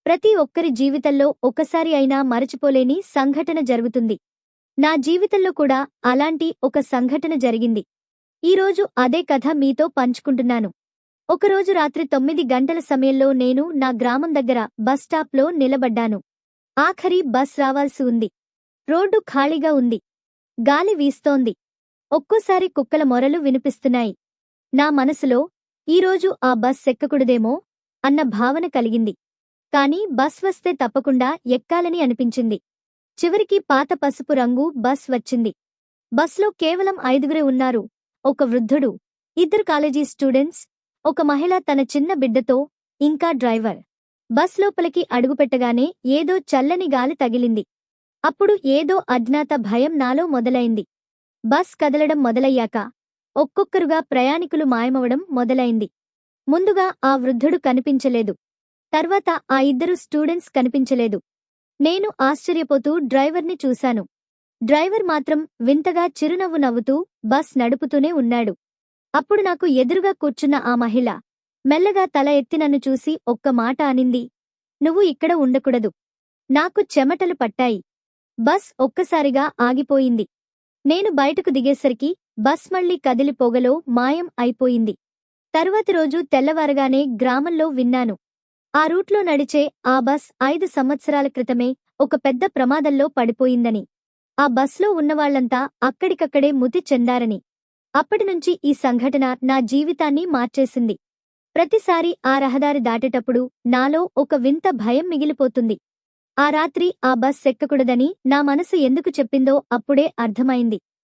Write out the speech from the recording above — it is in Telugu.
ప్రతి ఒక్కరి జీవితంలో ఒకసారి అయినా మరచిపోలేని సంఘటన జరుగుతుంది. నా జీవితంలో కూడా అలాంటి ఒక సంఘటన జరిగింది. ఈరోజు అదే కథ మీతో పంచుకుంటున్నాను. ఒకరోజు రాత్రి 9 గంటల సమయంలో నేను నా గ్రామం దగ్గర బస్ స్టాప్లో నిలబడ్డాను. ఆఖరి బస్ రావాల్సి ఉంది. రోడ్డు ఖాళీగా ఉంది. గాలి వీస్తోంది. ఒక్కోసారి కుక్కల మొరలు వినిపిస్తున్నాయి. నా మనసులో ఈరోజు ఆ బస్ ఎక్కకూడదేమో అన్న భావన కలిగింది. కాని బస్ వస్తే తప్పకుండా ఎక్కాలని అనిపించింది. చివరికి పాత పసుపు రంగు బస్ వచ్చింది. బస్లో కేవలం 5గురే ఉన్నారు. ఒక వృద్ధుడు, 2 కాలేజీ స్టూడెంట్స్, ఒక మహిళ తన చిన్న బిడ్డతో, ఇంకా డ్రైవర్. బస్ లోపలికి అడుగుపెట్టగానే ఏదో చల్లని గాలి తగిలింది. అప్పుడు ఏదో అజ్ఞాత భయం నాలో మొదలైంది. బస్ కదలడం మొదలయ్యాక ఒక్కొక్కరుగా ప్రయాణికులు మాయమవడం మొదలైంది. ముందుగా ఆ వృద్ధుడు కనిపించలేదు. తర్వాత ఆ 2 స్టూడెంట్స్ కనిపించలేదు. నేను ఆశ్చర్యపోతూ డ్రైవర్ని చూశాను. డ్రైవర్ మాత్రం వింతగా చిరునవ్వు నవ్వుతూ బస్ నడుపుతూనే ఉన్నాడు. అప్పుడు నాకు ఎదురుగా కూర్చున్న ఆ మహిళ మెల్లగా తల ఎత్తి నన్ను చూసి ఒక్క మాట అనింది. "నువ్వు ఇక్కడ ఉండకూడదు." నాకు చెమటలు పట్టాయి. బస్ ఒక్కసారిగా ఆగిపోయింది. నేను బయటకు దిగేసరికి బస్ మళ్లీ కదిలి పొగలో మాయం అయిపోయింది. తరువాతి రోజు తెల్లవారగానే గ్రామంలో విన్నాను. ఆ రూట్లో నడిచే ఆ బస్ 5 సంవత్సరాల క్రితమే ఒక పెద్ద ప్రమాదంలో పడిపోయిందని. ఆ బస్లో ఉన్నవాళ్లంతా అక్కడికక్కడే మృతి చెందారని. అప్పటినుంచి ఈ సంఘటన నా జీవితాన్ని మార్చేసింది. ప్రతిసారి ఆ రహదారి దాటేటప్పుడు నాలో ఒక వింత భయం మిగిలిపోతుంది. ఆ రాత్రి ఆ బస్ ఎక్కకూడదని నా మనసు ఎందుకు చెప్పిందో అప్పుడే అర్థమైంది.